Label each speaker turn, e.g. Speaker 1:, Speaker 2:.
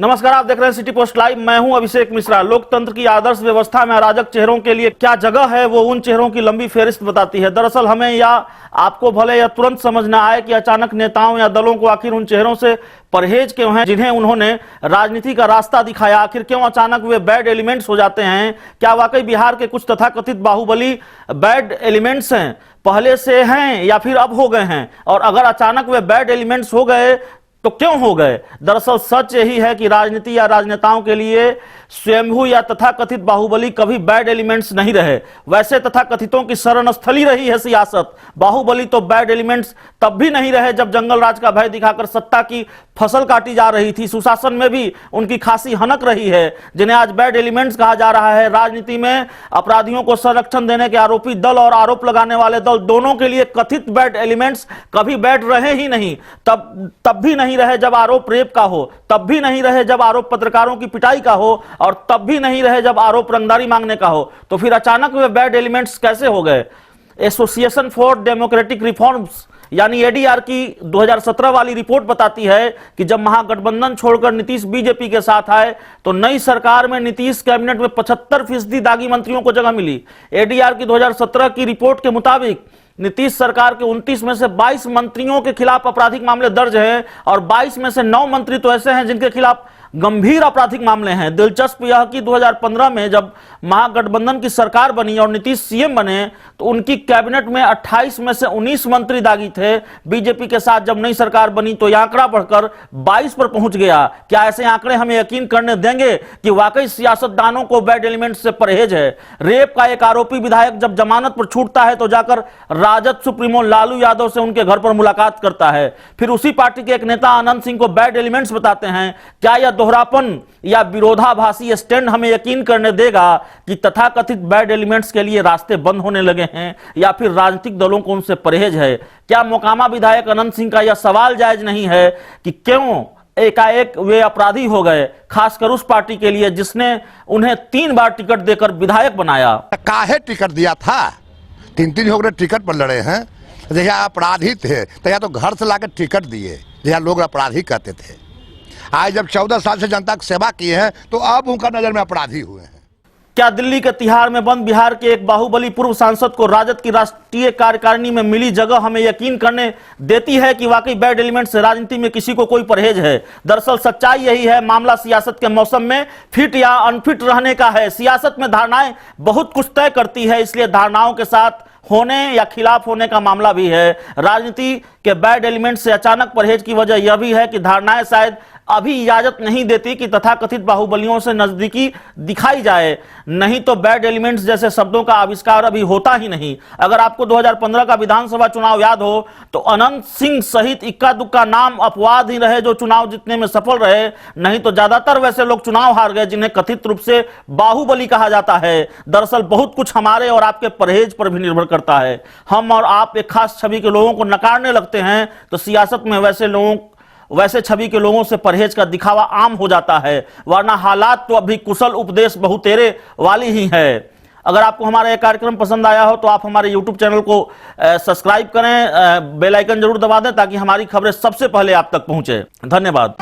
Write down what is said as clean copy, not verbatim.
Speaker 1: नमस्कार, आप देख रहे हैं सिटी पोस्ट लाइव। मैं हूं अभिषेक मिश्रा। लोकतंत्र की आदर्श व्यवस्था में अराजक चेहरों के लिए क्या जगह है, वो उन चेहरों की लंबी फेहरिस्त बताती है। दरअसल हमें या आपको भले या तुरंत समझ न आए कि अचानक नेताओं या दलों को आखिर उन चेहरों से परहेज क्यों है जिन्हें उन्होंने राजनीति का रास्ता दिखाया। आखिर क्यों अचानक वे बैड एलिमेंट्स हो जाते हैं। क्या वाकई बिहार के कुछ तथाकथित बाहुबली बैड एलिमेंट्स हैं, पहले से हैं या फिर अब हो गए हैं? और अगर अचानक वे बैड एलिमेंट्स हो गए तो क्यों हो गए? दरअसल सच यही है कि राजनीति या राजनेताओं के लिए स्वयंभू या तथाकथित बाहुबली कभी बैड एलिमेंट्स नहीं रहे। वैसे तथाकथितों की शरणस्थली रही है सियासत। बाहुबली तो बैड एलिमेंट्स तब भी नहीं रहे जब जंगल राज का भय दिखाकर सत्ता की फसल काटी जा रही थी। सुशासन में भी उनकी खासी हनक रही है, जिन्हें आज बैड एलिमेंट्स कहा जा रहा है। राजनीति में अपराधियों को संरक्षण देने के आरोपी दल और आरोप लगाने वाले दल दोनों के लिए कथित बैड एलिमेंट्स कभी बैड रहे ही नहीं। तब भी नहीं रहे जब आरोप रेप का हो, तब भी नहीं रहे जब आरोप पत्रकारों की पिटाई का हो, और तब भी नहीं रहे जब आरोप रंगदारी मांगने का हो। तो फिर अचानक वे बैड एलिमेंट्स कैसे हो गए? एसोसिएशन फॉर डेमोक्रेटिक रिफॉर्म्स यानी एडीआर की 2017 वाली रिपोर्ट बताती है कि जब महागठबंधन छोड़कर नीतीश बीजेपी के साथ आए तो नई सरकार में नीतीश कैबिनेट में 75% दागी मंत्रियों को जगह मिली। एडीआर की 2017 की रिपोर्ट के मुताबिक नीतीश सरकार के 29 में से 22 मंत्रियों के खिलाफ आपराधिक मामले दर्ज हैं और 22 में से 9 मंत्री तो ऐसे हैं जिनके खिलाफ गंभीर आपराधिक मामले हैं। दिलचस्प यह कि 2015 में जब महागठबंधन की सरकार बनी और नीतीश सीएम बने तो उनकी कैबिनेट में 28 में से 19 मंत्री दागी थे। बीजेपी के साथ जब नई सरकार बनी तो यह आंकड़ा बढ़कर 22 पर पहुंच गया। क्या ऐसे आंकड़े हमें यकीन करने देंगे कि वाकई सियासतदानों को बैड एलिमेंट से परहेज है? रेप का एक आरोपी विधायक जब जमानत पर छूटता है तो जाकर राजद सुप्रीमो लालू यादव से उनके घर पर मुलाकात करता है। फिर उसी पार्टी के एक नेता अनंत सिंह को बैड एलिमेंट्स बताते हैं। क्या यह दोहरापन या विरोधाभासी स्टैंड हमें यकीन करने देगा कि तथाकथित बैड एलिमेंट्स के लिए रास्ते बंद होने लगे हैं या फिर राजनीतिक दलों को उनसे परहेज है? क्या मोकामा विधायक अनंत सिंह का यह सवाल जायज नहीं है कि क्यों एकाएक वे अपराधी हो गए, खासकर उस पार्टी के लिए जिसने उन्हें 3 बार टिकट देकर विधायक बनाया?
Speaker 2: काहे टिकट दिया था? 3 हो गए टिकट पर लड़े हैं। जहाँ अपराधी थे तो तो घर से लाकर टिकट दिए, जहाँ लोग अपराधी कहते थे। आज जब 14 साल से जनता की सेवा की है तो अब उनका नजर में अपराधी हुए हैं।
Speaker 1: क्या दिल्ली के तिहाड़ में बंद बिहार के एक बाहुबली पूर्व सांसद को राजद की राष्ट्रीय कार्यकारिणी में मिली जगह हमें यकीन करने देती है कि वाकई बैड एलिमेंट से राजनीति में किसी को कोई परहेज है? दरअसल सच्चाई यही है, मामला सियासत के मौसम में फिट या अनफिट रहने का है। सियासत में धारणाएं बहुत कुछ तय करती है, इसलिए धारणाओं के साथ होने या खिलाफ होने का मामला भी है। राजनीति के बैड एलिमेंट से अचानक परहेज की वजह यह भी है कि धारणाएं शायद अभी इजाजत नहीं देती कि तथाकथित बाहुबलियों से नजदीकी दिखाई जाए, नहीं तो बैड एलिमेंट्स जैसे शब्दों का आविष्कार अभी होता ही नहीं। अगर आपको 2015 का विधानसभा चुनाव याद हो तो अनंत सिंह सहित इक्का दुक्का नाम अपवाद ही रहे जो चुनाव जीतने में सफल रहे, नहीं तो ज्यादातर वैसे लोग चुनाव हार गए जिन्हें कथित रूप से बाहुबली कहा जाता है। दरअसल बहुत कुछ हमारे और आपके परहेज पर भी निर्भर करता है। हम और आप एक खास छवि के लोगों को नकारने लगते हैं तो सियासत में वैसे छवि के लोगों से परहेज का दिखावा आम हो जाता है, वरना हालात तो अभी कुशल उपदेश बहुतेरे वाली ही है। अगर आपको हमारा यह कार्यक्रम पसंद आया हो तो आप हमारे YouTube चैनल को सब्सक्राइब करें, बेल आइकन जरूर दबा दें ताकि हमारी खबरें सबसे पहले आप तक पहुंचे। धन्यवाद।